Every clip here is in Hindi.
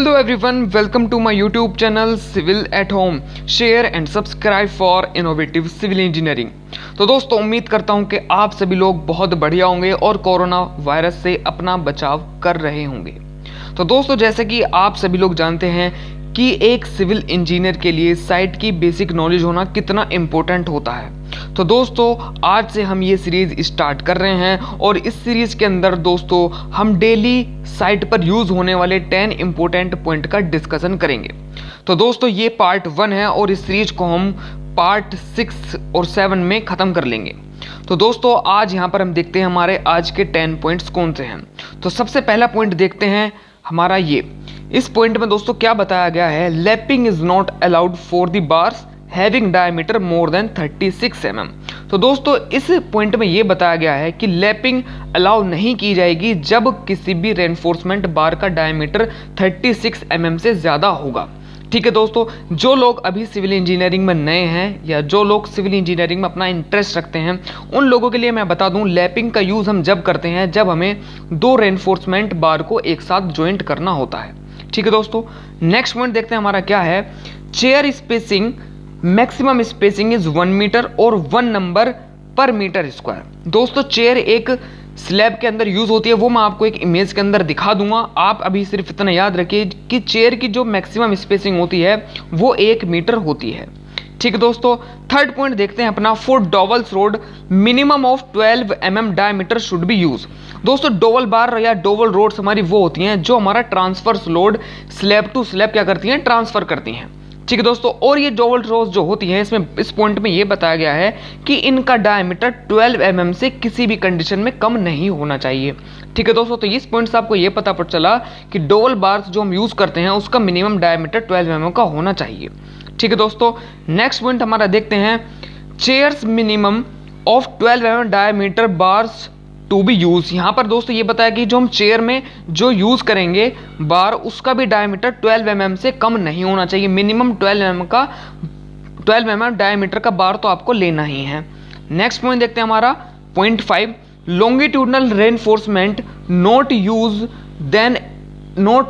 Hello everyone, welcome to my YouTube channel Civil at Home. Share and subscribe for innovative civil engineering. तो दोस्तों उम्मीद करता हूं कि आप सभी लोग बहुत बढ़िया होंगे और कोरोना वायरस से अपना बचाव कर रहे होंगे। तो दोस्तों जैसे कि आप सभी लोग जानते हैं कि एक सिविल इंजीनियर के लिए साइट की बेसिक नॉलेज होना कितना इम्पोर्टेंट होता है। तो दोस्तों आज से हम ये सीरीज स्टार्ट कर रहे हैं और इस सीरीज के अंदर दोस्तों हम डेली साइट पर यूज होने वाले 10 इंपॉर्टेंट पॉइंट का डिस्कशन करेंगे। तो दोस्तों ये पार्ट 1 है और इस सीरीज को हम पार्ट 6 और 7 में ख़त्म कर लेंगे। तो दोस्तों आज यहाँ पर हम देखते हैं हमारे आज के 10 पॉइंट्स कौन से हैं। तो सबसे पहला पॉइंट देखते हैं हमारा ये। इस पॉइंट में दोस्तों क्या बताया गया है, lapping is not allowed for the bars having diameter more than 36 mm। तो दोस्तों इस पॉइंट में ये बताया गया है कि लैपिंग अलाउ नहीं की जाएगी जब किसी भी रेनफोर्समेंट बार का डायमीटर 36 mm से ज़्यादा होगा। ठीक है दोस्तों, जो लोग अभी सिविल इंजीनियरिंग में नए हैं या जो लोग सिविल इंजीनियरिंग में अपना इंटरेस्ट रखते हैं उन लोगों के लिए मैं बता दूं, लैपिंग का यूज़ हम जब करते हैं जब हमें 2 रेनफोर्समेंट बार को एक साथ ज्वाइंट करना होता है। ठीक है दोस्तों, नेक्स्ट पॉइंट देखते हैं हमारा क्या है। Chair spacing maximum spacing is 1 metre और 1 नंबर पर मीटर स्क्वायर। दोस्तों चेयर एक स्लैब के अंदर यूज होती है, वो मैं आपको एक इमेज के अंदर दिखा दूंगा। आप अभी सिर्फ इतना याद रखिए कि चेयर की जो मैक्सिमम स्पेसिंग होती है वो 1 मीटर होती है। ठीक है दोस्तों, थर्ड पॉइंट देखते हैं अपना। For dowels rod minimum of 12 mm diameter should be use. दोस्तों डोवल बार या डोवल रोड्स हमारी वो होती हैं जो हमारा transfers load slab to slab क्या करती हैं, ट्रांसफर करती हैं। ठीक है दोस्तों, और ये डोवल रोड्स जो होती हैं इसमें इस पॉइंट में ये बताया गया है कि इनका डायमीटर 12 mm से किसी भी कंडीशन में कम नहीं होना चाहिए। ठीक है दोस्तों, तो इस पॉइंट से आपको ये पता चला कि डोवल बार्स जो हम यूज करते हैं उसका मिनिमम डायमीटर 12 mm का होना चाहिए। ठीक है दोस्तों, नेक्स्ट पॉइंट हमारा देखते हैं। Chairs minimum of 12 mm diameter bars to be use. यहाँ पर दोस्तों ये बताया कि जो हम चेयर में जो यूज करेंगे बार उसका भी डायमीटर 12 mm से कम नहीं होना चाहिए। मिनिमम 12 mm डायमीटर का बार तो आपको लेना ही है। नेक्स्ट पॉइंट देखते हैं हमारा point 5। Longitudinal reinforcement not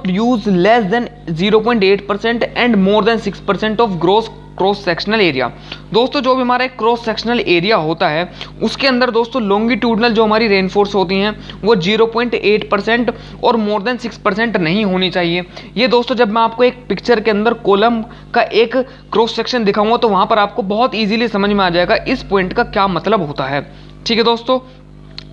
use less than 0.8% and more than 6% of gross cross sectional area. दोस्तों जो भी हमारा एक क्रॉस सेक्शनल एरिया होता है उसके अंदर दोस्तों लॉन्गिट्यूडनल जो हमारी रेनफोर्स होती हैं वो 0.8% और मोर देन 6% नहीं होनी चाहिए। ये दोस्तों जब मैं आपको एक पिक्चर के अंदर कॉलम का एक क्रॉस सेक्शन दिखाऊंगा तो वहां पर आपको बहुत ईजिली समझ में आ जाएगा इस पॉइंट का क्या मतलब होता है। ठीक है दोस्तों,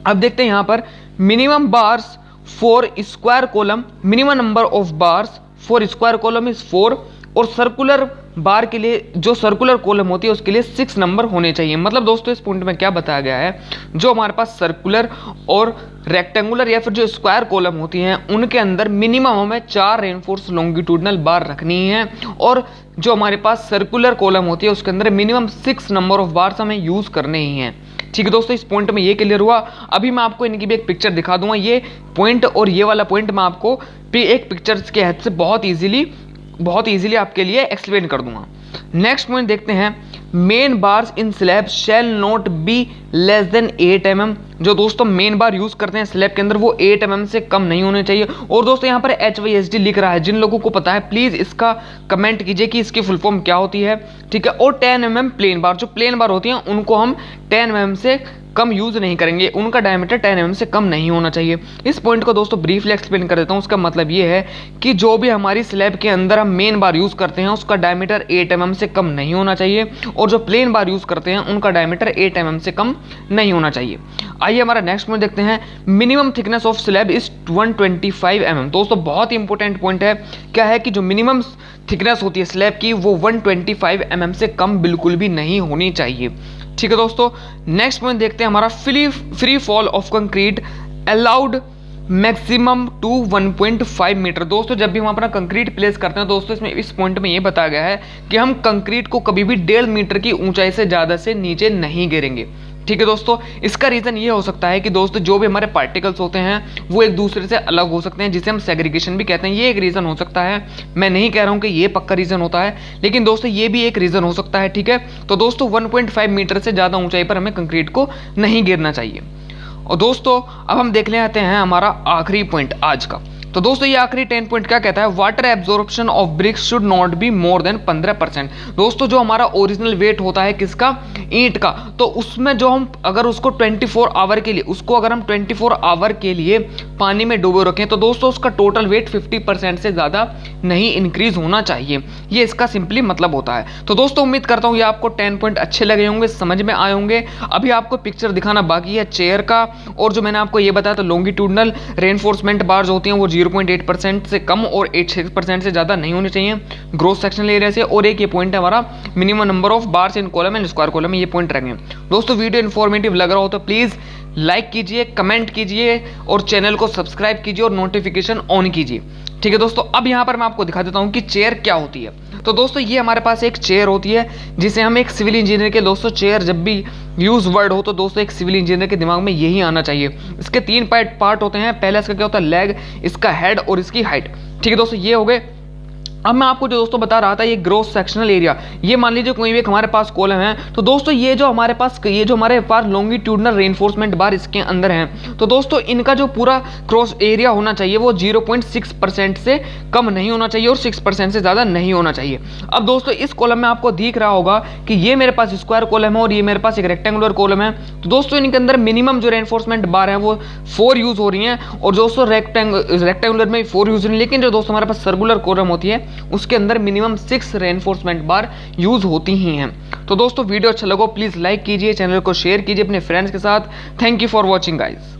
अब देखते हैं यहाँ पर minimum bars for square column, minimum number of bars for square column is 4 और सर्कुलर बार के लिए जो सर्कुलर कॉलम होती है उसके लिए 6 नंबर होने चाहिए। मतलब दोस्तों इस पॉइंट में क्या बताया गया है, जो हमारे पास सर्कुलर और रेक्टेंगुलर या फिर जो स्क्वायर कॉलम होती हैं उनके अंदर मिनिमम हमें 4 रेनफोर्स लॉन्गिट्यूडनल बार रखनी है और जो हमारे पास सर्कुलर कॉलम होती है उसके अंदर मिनिमम 6 नंबर ऑफ बार्स हमें यूज करने ही हैं। ठीक है दोस्तों, इस पॉइंट में ये क्लियर हुआ। अभी मैं आपको इनकी भी एक पिक्चर दिखा दूंगा। ये पॉइंट और ये वाला पॉइंट मैं आपको एक पिक्चर्स के हेल्प से बहुत इजीली आपके लिए एक्सप्लेन कर दूंगा। नेक्स्ट पॉइंट देखते हैं। Main bars in slab shall not be less than 8 mm। जो दोस्तों मेन बार यूज करते हैं स्लैब के अंदर वो 8 mm से कम नहीं होने चाहिए। और दोस्तों यहाँ पर HYSD लिख रहा है, जिन लोगों को पता है प्लीज इसका कमेंट कीजिए कि इसकी फुल फॉर्म क्या होती है। ठीक है, और 10 mm प्लेन बार, जो प्लेन बार होती हैं उनको हम 10 mm से कम यूज नहीं करेंगे, उनका डायमीटर 10 mm से कम नहीं होना चाहिए। इस पॉइंट को दोस्तों ब्रीफली एक्सप्लेन कर देता हूँ। उसका मतलब ये है कि जो भी हमारी स्लैब के अंदर हम मेन बार यूज करते हैं उसका डायमीटर 8 mm से कम नहीं होना चाहिए और जो प्लेन बार यूज करते हैं उनका डायमीटर 8 mm से कम नहीं होना चाहिए। आइए हमारा नेक्स्ट पॉइंट देखते हैं। Minimum thickness of slab is 125 mm। दोस्तों बहुत ही इंपॉर्टेंट पॉइंट है। क्या है कि जो मिनिमम थिकनेस होती है स्लैब की वो 125 mm से कम बिल्कुल भी नहीं होनी चाहिए। ठीक है दोस्तों, नेक्स्ट पॉइंट देखते हैं हमारा। Free fall of concrete allowed maximum to 1.5 metre. दोस्तों जब भी हम अपना कंक्रीट प्लेस करते हैं दोस्तों इसमें इस पॉइंट में ये बताया गया है कि हम कंक्रीट को कभी भी 1.5 मीटर की ऊंचाई से ज़्यादा से नीचे नहीं गिरेंगे। ठीक है दोस्तों, इसका रीज़न ये हो सकता है कि दोस्तों जो भी हमारे पार्टिकल्स होते हैं वो एक दूसरे से अलग हो सकते हैं, जिसे हम सेग्रीगेशन भी कहते हैं। ये एक रीज़न हो सकता है। मैं नहीं कह रहा हूँ कि ये पक्का रीज़न होता है, लेकिन दोस्तों ये भी एक रीज़न हो सकता है। ठीक है, तो दोस्तों 1.5 मीटर से ज़्यादा ऊंचाई पर हमें कंक्रीट को नहीं गिरना चाहिए। और दोस्तों अब हम देख लेते हैं हमारा आखिरी पॉइंट आज का। तो दोस्तों ये आखिरी 10 पॉइंट क्या कहता है, water absorption of BRICS should not be more than 15%। दोस्तों जो हमारा ओरिजिनल वेट होता है किसका, ईंट का, तो उसमें जो हम अगर उसको 24 आवर के लिए अगर हम 24 आवर के लिए पानी में डुबो रखें तो दोस्तों उसका टोटल वेट 50% से ज़्यादा नहीं इंक्रीज होना चाहिए। ये इसका सिंपली मतलब होता है। तो दोस्तों उम्मीद करता हूँ ये आपको 10 पॉइंट अच्छे लगे होंगे, समझ में आए होंगे। अभी आपको पिक्चर दिखाना बाकी है चेयर का, और जो मैंने आपको ये बताया तो लॉन्गिट्यूडनल रेनफोर्समेंट बार्स होती हैं वो 0.8% से कम और 86% से ज़्यादा नहीं होनी चाहिए ग्रोस सेक्शनल एरिया से। और एक ये पॉइंट है हमारा minimum number of bars in column and square column, ये पॉइंट रहेंगे। दोस्तों वीडियो इन्फॉर्मेटिव लग रहा हो तो प्लीज़ लाइक कीजिए, कमेंट कीजिए और चैनल को सब्सक्राइब कीजिए और नोटिफिकेशन ऑन कीजिए। ठीक है दोस्तों, अब यहाँ पर मैं आपको दिखा देता हूँ कि चेयर क्या होती है। तो दोस्तों ये हमारे पास एक चेयर होती है जिसे हम एक सिविल इंजीनियर के, दोस्तों चेयर जब भी यूज वर्ड हो तो दोस्तों एक सिविल इंजीनियर के दिमाग में यही आना चाहिए। इसके 3 पार्ट होते हैं। पहला इसका क्या होता है, लेग, इसका हेड और इसकी हाइट। ठीक है दोस्तों, ये हो गए। अब मैं आपको जो दोस्तों बता रहा था ये ग्रोस सेक्शनल एरिया, ये मान लीजिए कोई भी एक हमारे पास कॉलम है, तो दोस्तों ये जो हमारे पास लॉन्गिट्यूडनल रेनफोर्समेंट बार इसके अंदर हैं, तो दोस्तों इनका जो पूरा क्रॉस एरिया होना चाहिए वो 0.6% से कम नहीं होना चाहिए और 6% से ज़्यादा नहीं होना चाहिए। अब दोस्तों इस कॉलम में आपको दिख रहा होगा कि ये मेरे पास स्क्वायर कॉलम है और ये मेरे पास एक रेक्टेंगुलर कॉलम है। तो दोस्तों इनके अंदर मिनिमम जो रेनफोर्समेंट बार है वो 4 यूज हो रही हैं, और दोस्तों रेक्टेंगुलर में 4 यूज हो रही है, लेकिन जो दोस्तों हमारे पास सर्कुलर कॉलम होती है उसके अंदर मिनिमम 6 रेनफोर्समेंट बार यूज होती ही हैं। तो दोस्तों वीडियो अच्छा लगा प्लीज लाइक कीजिए, चैनल को शेयर कीजिए अपने फ्रेंड्स के साथ। Thank you for watching guys.